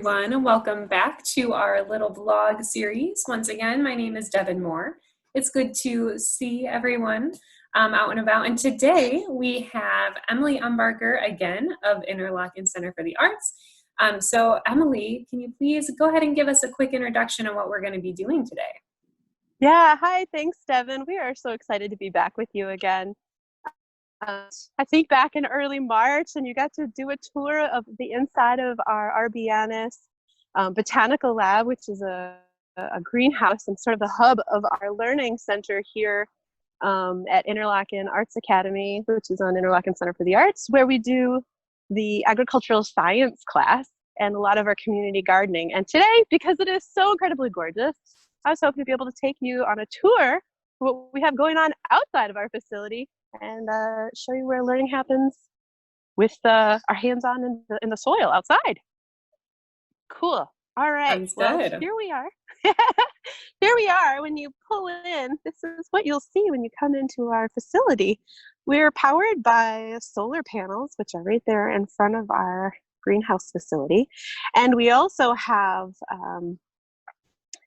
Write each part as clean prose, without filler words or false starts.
Everyone, and welcome back to our little vlog series. Once again, my name is Devin Moore. It's good to see everyone out and about. And today we have Emily Umbarger again of Interlochen Center for the Arts. So Emily, can you please go ahead and give us a quick introduction on what we're going to be doing today? Yeah, hi, thanks, Devin. We are so excited to be back with you again. I think back in early March, and you got to do a tour of the inside of our RBNS botanical lab, which is a greenhouse and sort of the hub of our learning center here at Interlochen Arts Academy, which is on Interlochen Center for the Arts, where we do the agricultural science class and a lot of our community gardening. And today, because it is so incredibly gorgeous, I was hoping to be able to take you on a tour what we have going on outside of our facility and show you where learning happens with our hands-on in the soil outside. Cool. All right. Sounds well, good. here we are. Here we are. When you pull in, this is what you'll see when you come into our facility. We're powered by solar panels, which are right there in front of our greenhouse facility. And we also have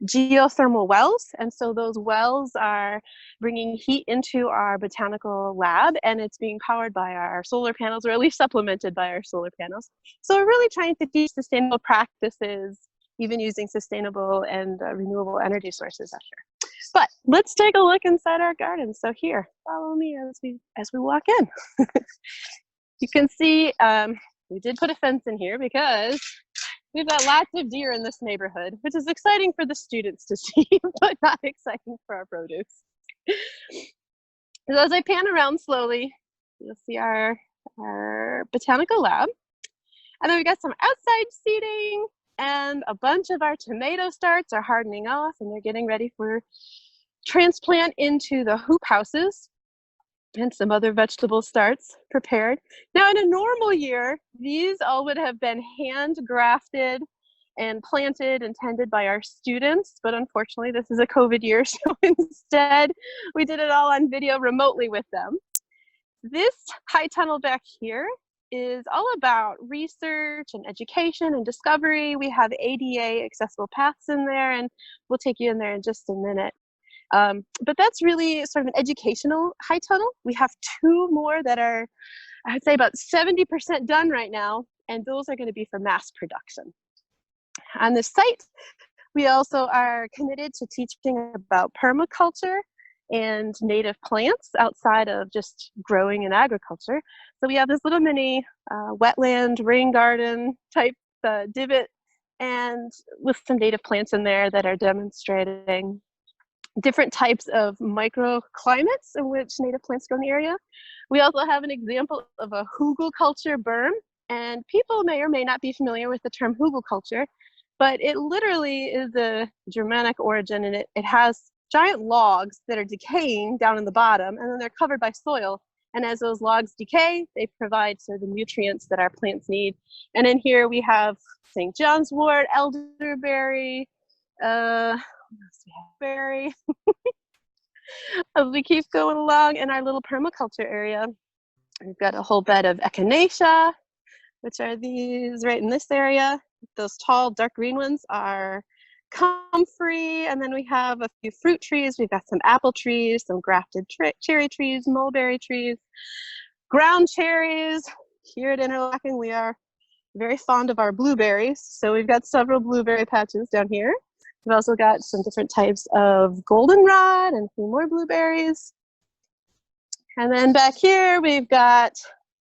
geothermal wells, and so those wells are bringing heat into our botanical lab, and it's being powered by our solar panels, or at least supplemented by our solar panels. So we're really trying to teach sustainable practices, even using sustainable and renewable energy sources out here. But let's take a look inside our garden. So here, follow me as we walk in. You can see we did put a fence in here because we've got lots of deer in this neighborhood, which is exciting for the students to see, but not exciting for our produce. So as I pan around slowly, you'll see our botanical lab. And then we got some outside seating, and a bunch of our tomato starts are hardening off, and they're getting ready for transplant into the hoop houses, and some other vegetable starts prepared. Now, in a normal year, these all would have been hand grafted and planted and tended by our students, but unfortunately this is a COVID year, so instead we did it all on video remotely with them. This high tunnel back here is all about research and education and discovery. We have ADA accessible paths in there, and we'll take you in there in just a minute. But that's really sort of an educational high tunnel. We have two more that are, I'd say, about 70% done right now, and those are going to be for mass production. On this site, we also are committed to teaching about permaculture and native plants outside of just growing in agriculture. So we have this little mini wetland rain garden type divot, and with some native plants in there that are demonstrating different types of microclimates in which native plants grow in the area. We also have an example of a hugelkultur berm, and people may or may not be familiar with the term hugelkultur, but it literally is a Germanic origin, and it has giant logs that are decaying down in the bottom, and then they're covered by soil. And as those logs decay, they provide sort of the nutrients that our plants need. And in here we have St. John's wort, elderberry, berry. As we keep going along in our little permaculture area, we've got a whole bed of echinacea, which are these right in this area. Those tall dark green ones are comfrey, and then we have a few fruit trees. We've got some apple trees, some grafted cherry trees, mulberry trees, ground cherries. Here at Interlochen, we are very fond of our blueberries, so we've got several blueberry patches down here. We've also got some different types of goldenrod and a few more blueberries. And then back here we've got,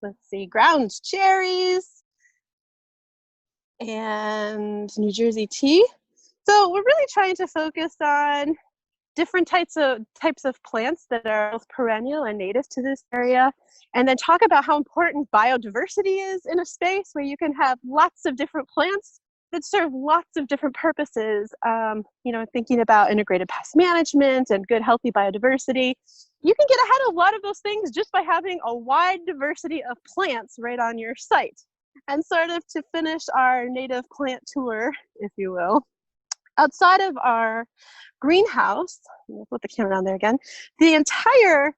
let's see, ground cherries and New Jersey tea. So we're really trying to focus on different types of plants that are both perennial and native to this area, and then talk about how important biodiversity is in a space where you can have lots of different plants that serve lots of different purposes. Thinking about integrated pest management and good, healthy biodiversity. You can get ahead of a lot of those things just by having a wide diversity of plants right on your site. And sort of to finish our native plant tour, if you will, outside of our greenhouse, we'll put the camera on there again, the entire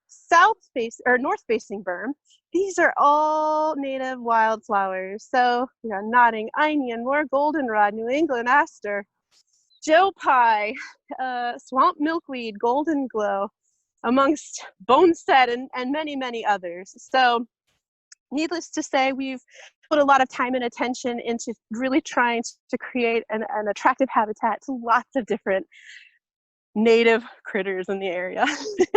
north-facing berm these are all native wildflowers. So we got nodding onion, more goldenrod, New England aster, Joe pie, swamp milkweed, golden glow, amongst boneset and many, many others. So needless to say, we've put a lot of time and attention into really trying to create an attractive habitat to lots of different native critters in the area,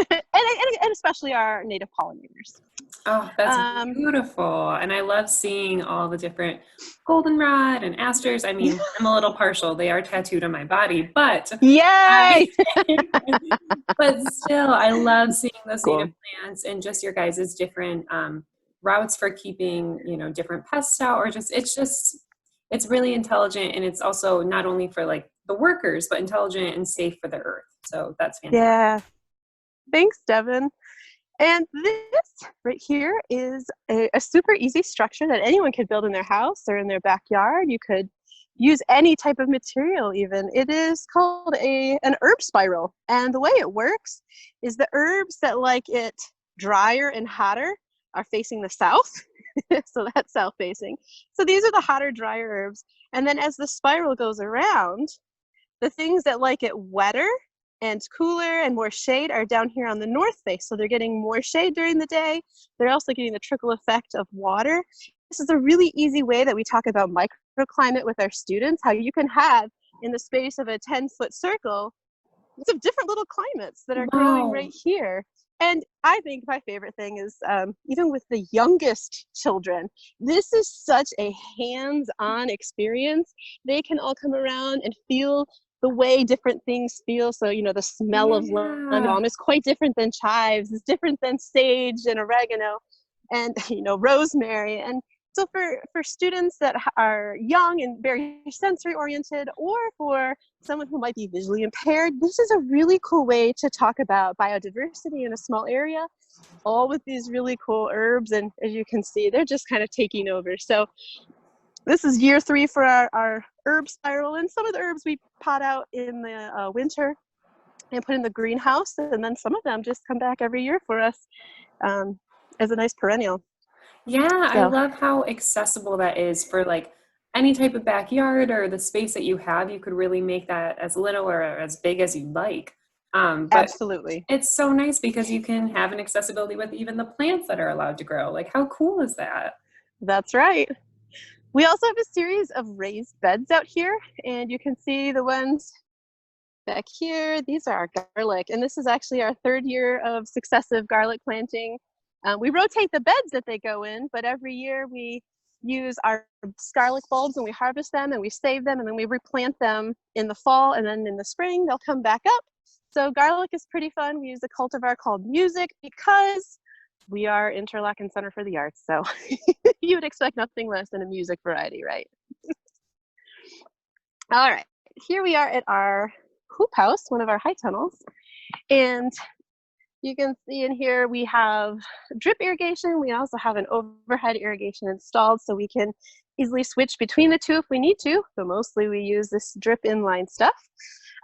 and especially our native pollinators. Oh, that's beautiful. And I love seeing all the different goldenrod and asters. I mean, I'm a little partial. They are tattooed on my body, but Yay! but still, I love seeing those Cool. native plants and just your guys' different routes for keeping, different pests out, or it's really intelligent. And it's also not only for like the workers, but intelligent and safe for the earth. So that's fantastic. Yeah. Thanks, Devin. And this right here is a super easy structure that anyone could build in their house or in their backyard. You could use any type of material even. It is called an herb spiral. And the way it works is the herbs that like it drier and hotter are facing the south. So that's south facing. So these are the hotter, drier herbs. And then as the spiral goes around, the things that like it wetter and cooler and more shade are down here on the north face. So they're getting more shade during the day. They're also getting the trickle effect of water. This is a really easy way that we talk about microclimate with our students, how you can have in the space of a 10-foot circle, lots of different little climates that are growing right here. And I think my favorite thing is even with the youngest children, this is such a hands-on experience. They can all come around and feel the way different things feel. So, the smell of lemon is quite different than chives. It's different than sage and oregano and, rosemary. And so for students that are young and very sensory oriented, or for someone who might be visually impaired, this is a really cool way to talk about biodiversity in a small area, all with these really cool herbs. And as you can see, they're just kind of taking over. So this is year 3 for our herb spiral, and some of the herbs we pot out in the winter and put in the greenhouse, and then some of them just come back every year for us as a nice perennial. Yeah, I love how accessible that is for like any type of backyard or the space that you have. You could really make that as little or as big as you'd like. But absolutely. It's so nice because you can have an accessibility with even the plants that are allowed to grow. Like, how cool is that? That's right. We also have a series of raised beds out here, and you can see the ones back here. These are our garlic, and this is actually our 3rd year of successive garlic planting. We rotate the beds that they go in, but every year we use our garlic bulbs and we harvest them and we save them, and then we replant them in the fall, and then in the spring they'll come back up. So garlic is pretty fun. We use a cultivar called Music because we are Interlochen Center for the Arts, so you would expect nothing less than a music variety, right? All right, here we are at our hoop house, one of our high tunnels, and you can see in here we have drip irrigation. We also have an overhead irrigation installed, so we can easily switch between the two if we need to, but mostly we use this drip inline stuff.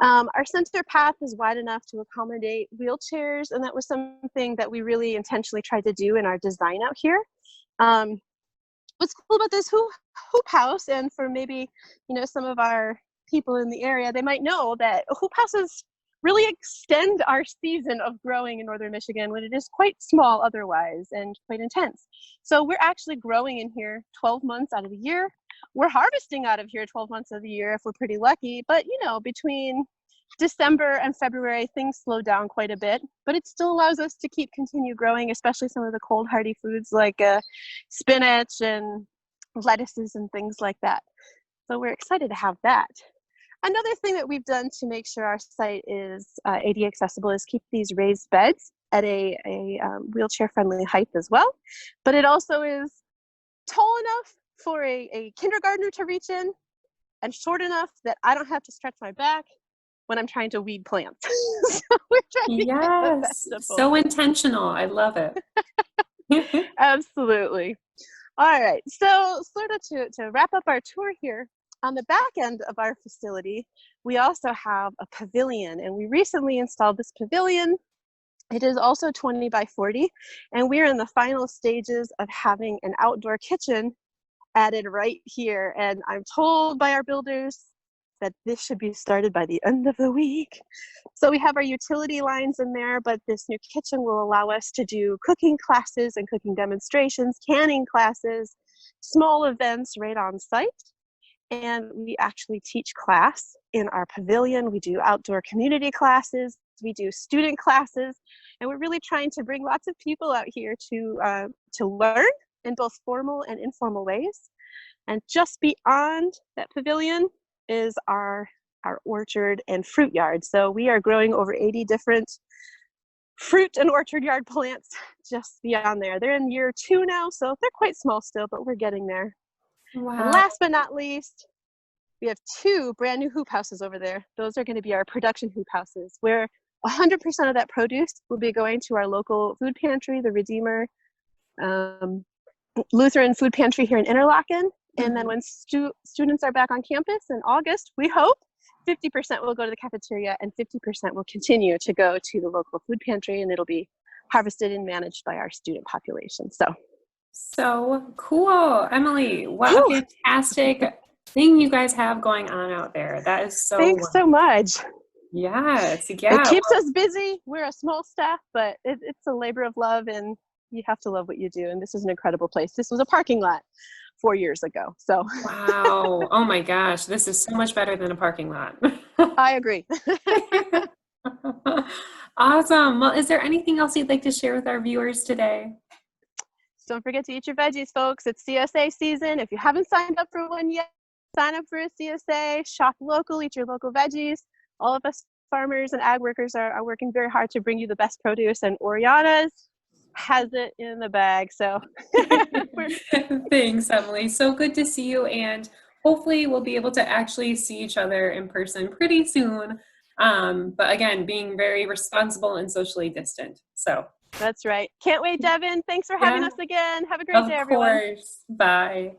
Our center path is wide enough to accommodate wheelchairs, and that was something that we really intentionally tried to do in our design out here. What's cool about this hoop house, and for maybe some of our people in the area, they might know that hoop houses really extend our season of growing in northern Michigan when it is quite small otherwise and quite intense. So we're actually growing in here 12 months out of the year. We're harvesting out of here 12 months of the year if we're pretty lucky, but between December and February, things slow down quite a bit, but it still allows us to continue growing, especially some of the cold hardy foods like spinach and lettuces and things like that. So we're excited to have that. Another thing that we've done to make sure our site is ADA accessible is keep these raised beds at a wheelchair-friendly height as well. But it also is tall enough for a kindergartner to reach in, and short enough that I don't have to stretch my back when I'm trying to weed plants. So we're trying to get the best of both. So intentional. I love it. Absolutely. All right, so sort of to wrap up our tour here, on the back end of our facility, we also have a pavilion, and we recently installed this pavilion. It is also 20 by 40, and we're in the final stages of having an outdoor kitchen added right here. And I'm told by our builders that this should be started by the end of the week. So we have our utility lines in there, but this new kitchen will allow us to do cooking classes and cooking demonstrations, canning classes, small events right on site. And we actually teach class in our pavilion. We do outdoor community classes, we do student classes, and we're really trying to bring lots of people out here to learn in both formal and informal ways. And just beyond that pavilion is our orchard and fruit yard. So we are growing over 80 different fruit and orchard yard plants just beyond there. They're in year 2 now, so they're quite small still, but we're getting there. And Wow. last but not least, we have 2 brand new hoop houses over there. Those are going to be our production hoop houses, where 100% of that produce will be going to our local food pantry, the Redeemer Lutheran Food Pantry here in Interlochen. And then when students are back on campus in August, we hope 50% will go to the cafeteria and 50% will continue to go to the local food pantry, and it'll be harvested and managed by our student population. So cool. Emily, what a Whew, fantastic thing you guys have going on out there. That is so thanks wonderful. so much. Yes, It yeah. keeps us busy. We're a small staff, but it's a labor of love, and you have to love what you do. And this is an incredible place. This was a parking lot 4 years ago. So Wow. Oh my gosh, this is so much better than a parking lot. I agree. Awesome. Well, is there anything else you'd like to share with our viewers today? Don't forget to eat your veggies, folks. It's CSA season. If you haven't signed up for one yet, sign up for a CSA, shop local, eat your local veggies. All of us farmers and ag workers are working very hard to bring you the best produce, and Oriana's has it in the bag. So Thanks, Emily. So good to see you, and hopefully we'll be able to actually see each other in person pretty soon. But again, being very responsible and socially distant. So, that's right. Can't wait, Devin. Thanks for having yeah, us again. Have a great of day, everyone. course. Bye.